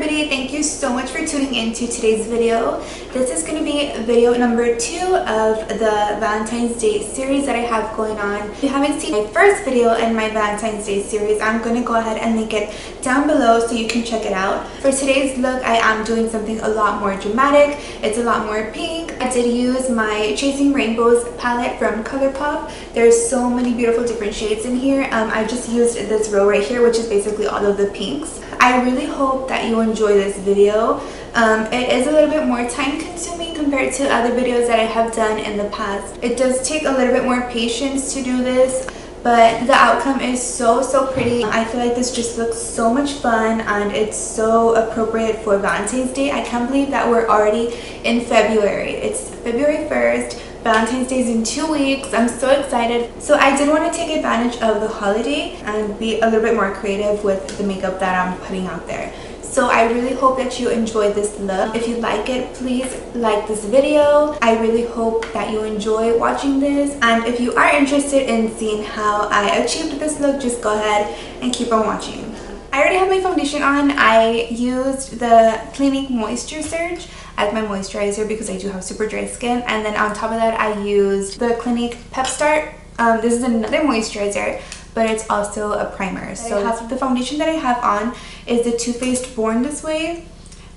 everybody, thank you so much for tuning into today's video. This is going to be video number 2 of the Valentine's Day series that I have going on. If you haven't seen my first video in my Valentine's Day series, I'm going to go ahead and link it down below so you can check it out. For today's look, I am doing something a lot more dramatic. It's a lot more pink. I did use my Chasing Rainbows palette from ColourPop. There's so many beautiful different shades in here. I just used this row right here, which is basically all of the pinks. I really hope that you enjoy this video. It is a little bit more time consuming compared to other videos that I have done in the past. It does take a little bit more patience to do this, but the outcome is so pretty. I feel like this just looks so much fun and it's so appropriate for Valentine's Day. I can't believe that we're already in February. It's February 1st. Valentine's Day is in 2 weeks. I'm so excited. So I did want to take advantage of the holiday and be a little bit more creative with the makeup that I'm putting out there. So I really hope that you enjoy this look. If you like it, please like this video. I really hope that you enjoy watching this. And if you are interested in seeing how I achieved this look, just go ahead and keep on watching. I already have my foundation on. I used the Clinique Moisture Surge as my moisturizer because I do have super dry skin, and then on top of that I used the Clinique Pep Start. This is another moisturizer, but it's also a primer. So the foundation that I have on is the Too Faced Born This Way,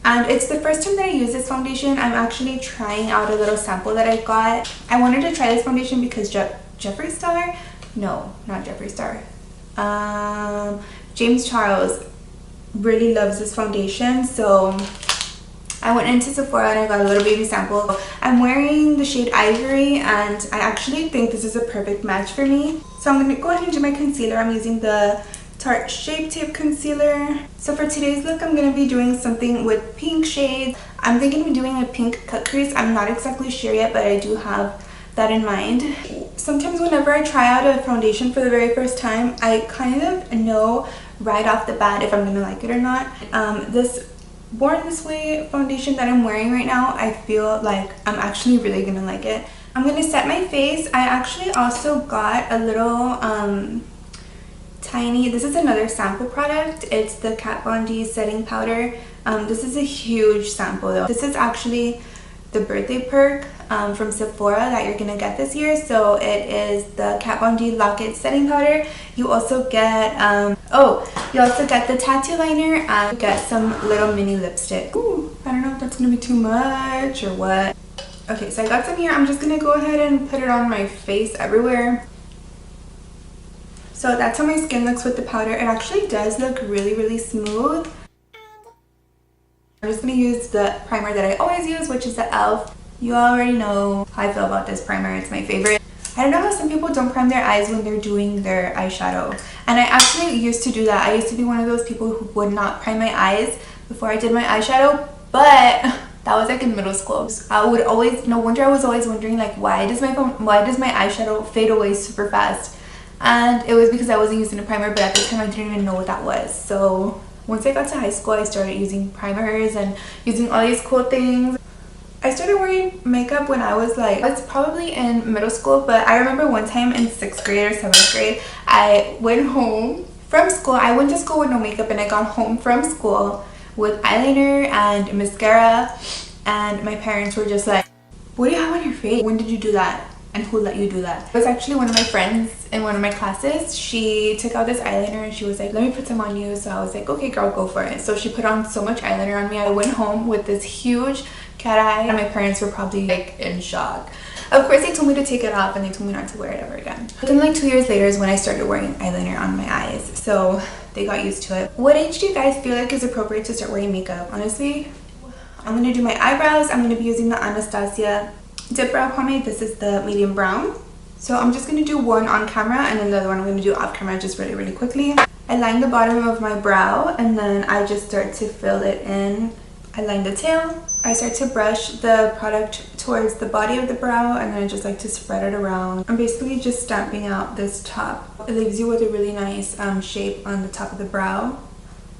and it's the first time that I use this foundation. I'm actually trying out a little sample that I got. I wanted to try this foundation because Jeffree Star? No, not Jeffree Star. James Charles really loves this foundation, so I went into Sephora and I got a little baby sample. I'm wearing the shade Ivory and I actually think this is a perfect match for me. So I'm going to go ahead and do my concealer. I'm using the Tarte Shape Tape Concealer. So for today's look, I'm going to be doing something with pink shades. I'm thinking of doing a pink cut crease. I'm not exactly sure yet, but I do have that in mind. Sometimes whenever I try out a foundation for the very first time, I kind of know right off the bat if I'm going to like it or not. This Born This Way foundation that I'm wearing right now, I feel like I'm actually really gonna like it. I'm gonna set my face. I actually also got a little tiny, this is another sample product. It's the Kat Von D setting powder. This is a huge sample though. This is actually the birthday perk from Sephora that you're gonna get this year. So it is the Kat Von D Lock-It setting powder. You also get you also get the tattoo liner and get some little mini lipstick. Ooh, I don't know if that's gonna be too much or what. Okay, so I got some here. I'm just gonna go ahead and put it on my face everywhere. So that's how my skin looks with the powder. It actually does look really smooth. I'm just going to use the primer that I always use, which is the e.l.f. You already know how I feel about this primer. It's my favorite. I don't know how some people don't prime their eyes when they're doing their eyeshadow. And I actually used to do that. I used to be one of those people who would not prime my eyes before I did my eyeshadow. But that was like in middle school. I would always, no wonder I was always wondering like why does my eyeshadow fade away super fast? And it was because I wasn't using a primer, but at the time I didn't even know what that was. So once I got to high school, I started using primers and using all these cool things. I started wearing makeup when I was probably in middle school, but I remember one time in 6th grade or 7th grade, I went home from school. I went to school with no makeup and I got home from school with eyeliner and mascara, and my parents were just like, what do you have on your face? When did you do that? And who let you do that? It was actually one of my friends in one of my classes. She took out this eyeliner and she was like, let me put some on you. So I was like, okay girl, go for it. So she put on so much eyeliner on me. I went home with this huge cat eye and my parents were probably like in shock. Of course they told me to take it off and they told me not to wear it ever again. But then like 2 years later is when I started wearing eyeliner on my eyes. So they got used to it. What age do you guys feel like is appropriate to start wearing makeup? Honestly, I'm going to do my eyebrows. I'm going to be using the Anastasia DIPBROW pomade. This is the medium brown. So I'm just going to do one on camera and then the other one I'm going to do off camera just really quickly. I line the bottom of my brow and then I just start to fill it in. I line the tail. I start to brush the product towards the body of the brow and then I just like to spread it around. I'm basically just stamping out this top. It leaves you with a really nice shape on the top of the brow.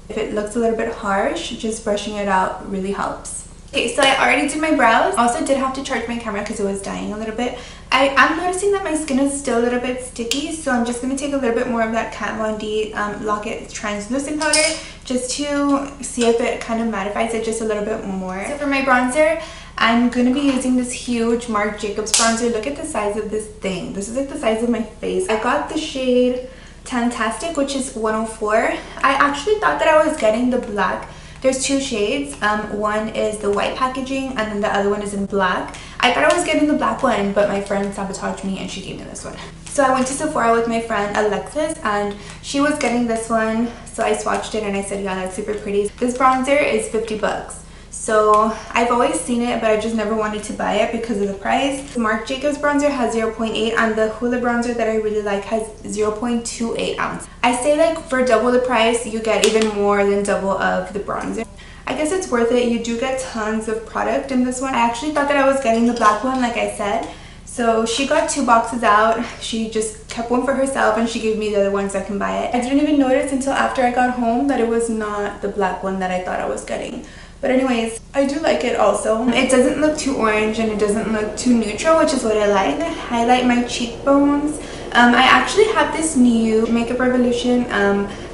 If it looks a little bit harsh, just brushing it out really helps. Okay, so I already did my brows. Also did have to charge my camera because it was dying a little bit. I am noticing that my skin is still a little bit sticky, so I'm just going to take a little bit more of that Kat Von D Lock-It translucent powder just to see if it kind of mattifies it just a little bit more. So for my bronzer, I'm going to be using this huge Marc Jacobs bronzer. Look at the size of this thing. This is like the size of my face. I got the shade Tantastic, which is 104. I actually thought that I was getting the black. There's two shades. One is the white packaging and then the other one is in black. I thought I was getting the black one, but my friend sabotaged me and she gave me this one. So I went to Sephora with my friend Alexis and she was getting this one. So I swatched it and I said, yeah, that's super pretty. This bronzer is 50 bucks. So I've always seen it, but I just never wanted to buy it because of the price. The Marc Jacobs bronzer has 0.8 and the Hoola bronzer that I really like has 0.28 ounce. I say like for double the price, you get even more than double of the bronzer. I guess it's worth it. You do get tons of product in this one. I actually thought that I was getting the black one, like I said. So she got 2 boxes out. She just kept one for herself and she gave me the other one so I can buy it. I didn't even notice until after I got home that it was not the black one that I thought I was getting. But anyways, I do like it also. It doesn't look too orange and it doesn't look too neutral, which is what I like. I highlight my cheekbones. I actually have this new Makeup Revolution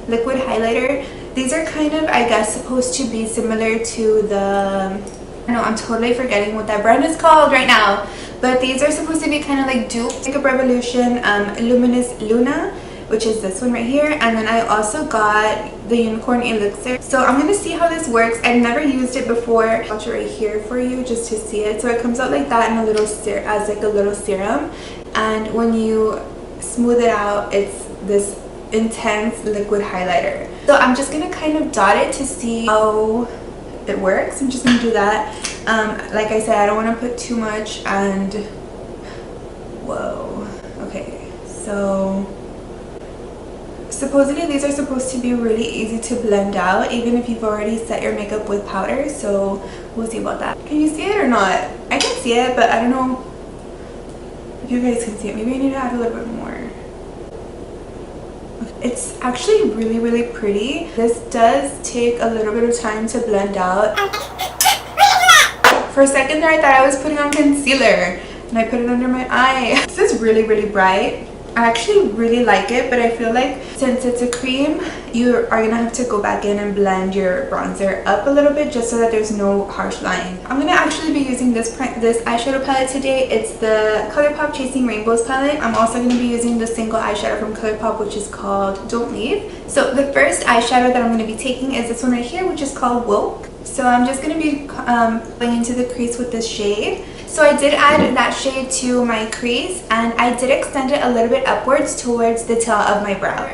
liquid highlighter. These are kind of, I guess, supposed to be similar to the... I know, I'm totally forgetting what that brand is called right now. But these are supposed to be kind of like dupe. Makeup Revolution Luminous Luna, which is this one right here. And then I also got the Unicorn Elixir. So I'm going to see how this works. I've never used it before. I'll swatch it right here for you just to see it. So it comes out like that in a little as like a little serum. And when you smooth it out, it's this intense liquid highlighter. So I'm just going to kind of dot it to see how it works. I'm just going to do that. Like I said, I don't want to put too much and... Whoa. Okay. So... supposedly these are supposed to be really easy to blend out even if you've already set your makeup with powder, so we'll see about that. Can you see it or not? I can see it, but I don't know if you guys can see it. Maybe I need to add a little bit more. It's actually really, really pretty. This does take a little bit of time to blend out. For a second there I thought I was putting on concealer and I put it under my eye. This is really, really bright. I actually really like it, but I feel like since it's a cream, you are gonna have to go back in and blend your bronzer up a little bit just so that there's no harsh line. I'm gonna actually be using this eyeshadow palette today. It's the ColourPop Chasing Rainbows palette. I'm also gonna be using the single eyeshadow from ColourPop, which is called Don't Leave. So the first eyeshadow that I'm gonna be taking is this one right here, which is called Woke. So I'm just gonna be going into the crease with this shade. So I did add that shade to my crease and I did extend it a little bit upwards towards the tail of my brow.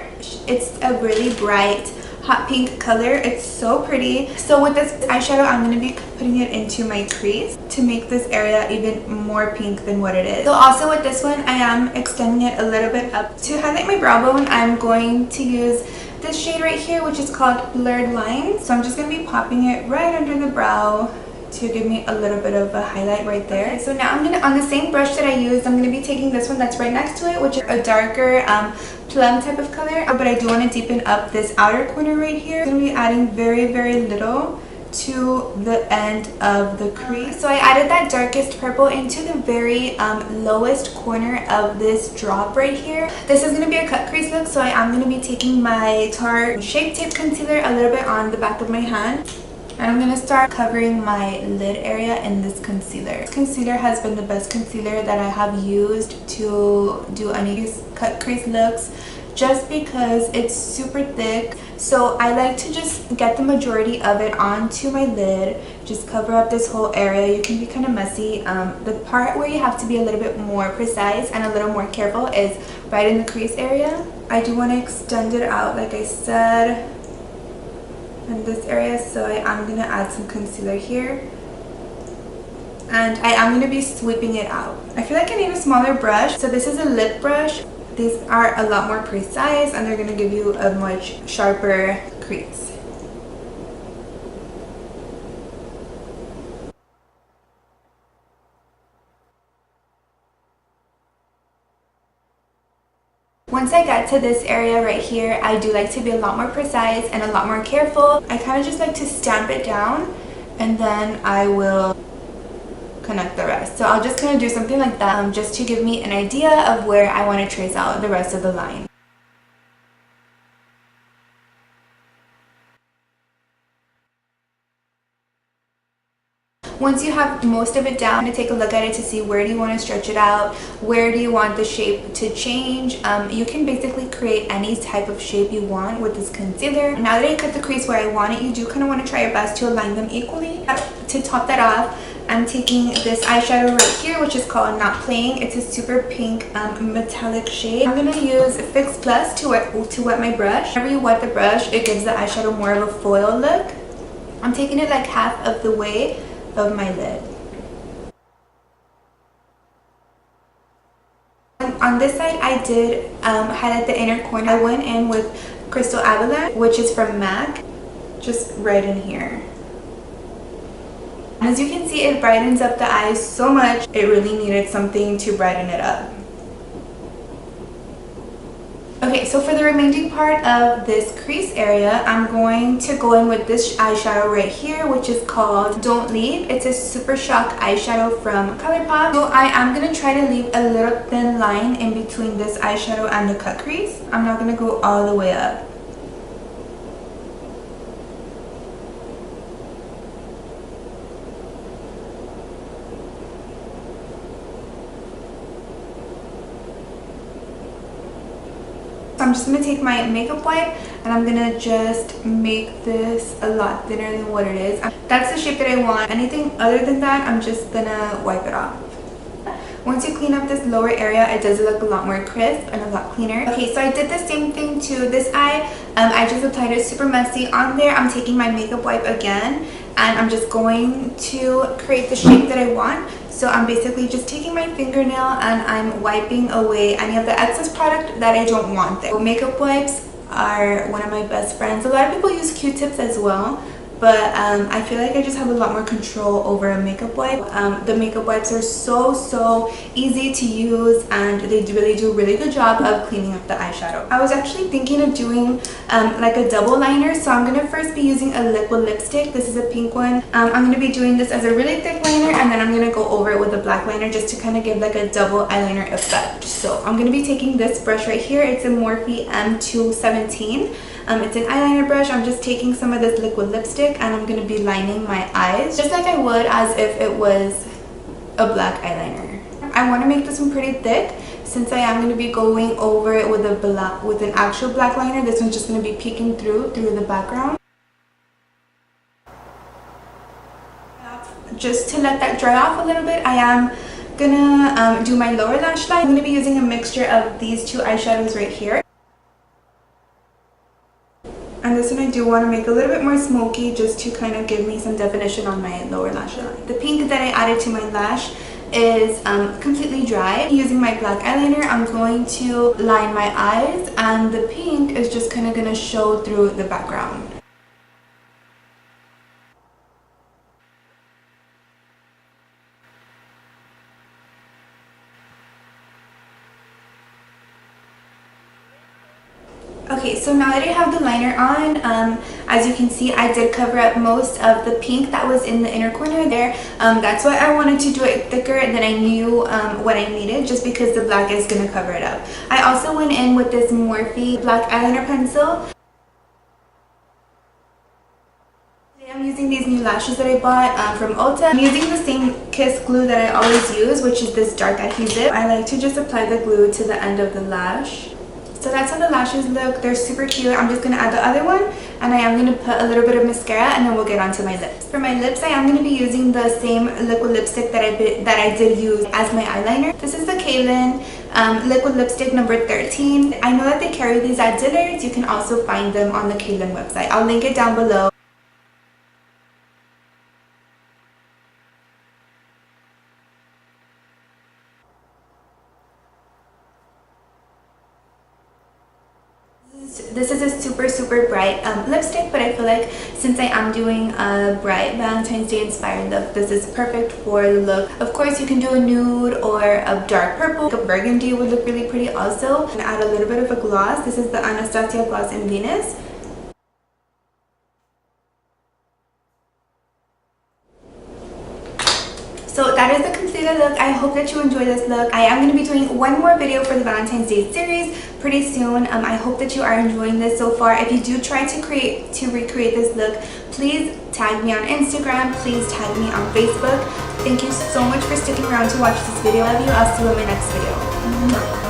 It's a really bright hot pink color. It's so pretty. So with this eyeshadow, I'm going to be putting it into my crease to make this area even more pink than what it is. So also with this one, I am extending it a little bit up. To highlight my brow bone, I'm going to use this shade right here, which is called Blurred Lines. So I'm just going to be popping it right under the brow to give me a little bit of a highlight right there. Okay, so now I'm gonna, on the same brush that I used, I'm gonna be taking this one that's right next to it, which is a darker plum type of color, but I do want to deepen up this outer corner right here. I'm gonna be adding very, very little to the end of the crease. So I added that darkest purple into the very lowest corner of this drop right here. This is going to be a cut crease look, so I am going to be taking my Tarte Shape Tape Concealer a little bit on the back of my hand. And I'm going to start covering my lid area in this concealer. This concealer has been the best concealer that I have used to do any cut crease looks, just because it's super thick. So I like to just get the majority of it onto my lid, just cover up this whole area. You can be kind of messy. The part where you have to be a little bit more precise and a little more careful is right in the crease area. I do want to extend it out, like I said, in this area, so I am going to add some concealer here and I am going to be sweeping it out. I feel like I need a smaller brush, so this is a lip brush. These are a lot more precise and they're going to give you a much sharper crease. Once I get to this area right here, I do like to be a lot more precise and a lot more careful. I kind of just like to stamp it down and then I will connect the rest. So I'll just kind of do something like that just to give me an idea of where I want to trace out the rest of the line. Once you have most of it down, to take a look at it to see where do you want to stretch it out, where do you want the shape to change. You can basically create any type of shape you want with this concealer. Now that I cut the crease where I want it, you do kind of want to try your best to align them equally. To top that off, I'm taking this eyeshadow right here, which is called Not Playing. It's a super pink metallic shade. I'm going to use Fix Plus to wet my brush. Whenever you wet the brush, it gives the eyeshadow more of a foil look. I'm taking it like half of the way of my lid. On this side, I did highlight the inner corner. I went in with Crystal Avalanche, which is from MAC, just right in here. As you can see, it brightens up the eyes so much. It really needed something to brighten it up. Okay, so for the remaining part of this crease area, I'm going to go in with this eyeshadow right here, which is called Don't Leave. It's a Super Shock eyeshadow from ColourPop. So I am going to try to leave a little thin line in between this eyeshadow and the cut crease. I'm not going to go all the way up. So I'm just going to take my makeup wipe and I'm going to just make this a lot thinner than what it is. That's the shape that I want. Anything other than that, I'm just going to wipe it off. Once you clean up this lower area, it does look a lot more crisp and a lot cleaner. Okay, so I did the same thing to this eye. I just applied it super messy on there. I'm taking my makeup wipe again and I'm just going to create the shape that I want. So I'm basically just taking my fingernail and I'm wiping away any of the excess product that I don't want there. So makeup wipes are one of my best friends. A lot of people use Q-tips as well, but I feel like I just have a lot more control over a makeup wipe. The makeup wipes are so easy to use and they really do a really good job of cleaning up the eyeshadow. I was actually thinking of doing like a double liner, so I'm going to first be using a liquid lipstick. This is a pink one. I'm going to be doing this as a really thick liner and then I'm going to go over it with a black liner just to kind of give like a double eyeliner effect. So I'm going to be taking this brush right here. It's a Morphe M217. It's an eyeliner brush. I'm just taking some of this liquid lipstick and I'm going to be lining my eyes just like I would as if it was a black eyeliner. I want to make this one pretty thick since I am going to be going over it with an actual black liner. This one's just going to be peeking through the background. Just to let that dry off a little bit, I am going to do my lower lash line. I'm going to be using a mixture of these two eyeshadows right here. And this one I do want to make a little bit more smoky just to kind of give me some definition on my lower lash line. The pink that I added to my lash is completely dry. Using my black eyeliner, I'm going to line my eyes and the pink is just kind of going to show through the background. Okay, so now that I have the liner on, as you can see, I did cover up most of the pink that was in the inner corner there. That's why I wanted to do it thicker than I knew what I needed, just because the black is going to cover it up. I also went in with this Morphe black eyeliner pencil. I'm using these new lashes that I bought from Ulta. I'm using the same Kiss glue that I always use, which is this dark adhesive. I like to just apply the glue to the end of the lash. So that's how the lashes look. They're super cute. I'm just going to add the other one and I am going to put a little bit of mascara and then we'll get onto my lips. For my lips, I am going to be using the same liquid lipstick that I did use as my eyeliner. This is the CAILYN liquid lipstick number 13. I know that they carry these at Dillard's. You can also find them on the CAILYN website. I'll link it down below. This is a super bright lipstick, but I feel like since I am doing a bright Valentine's Day inspired look, this is perfect for the look. Of course, you can do a nude or a dark purple. Like a burgundy would look really pretty also. And add a little bit of a gloss. This is the Anastasia Gloss in Venus. So that is the completed look. I hope that you enjoy this look. I am going to be doing one more video for the Valentine's Day series pretty soon. I hope that you are enjoying this so far. If you do try to recreate this look, please tag me on Instagram. Please tag me on Facebook. Thank you so much for sticking around to watch this video. I love you. I'll see you in my next video.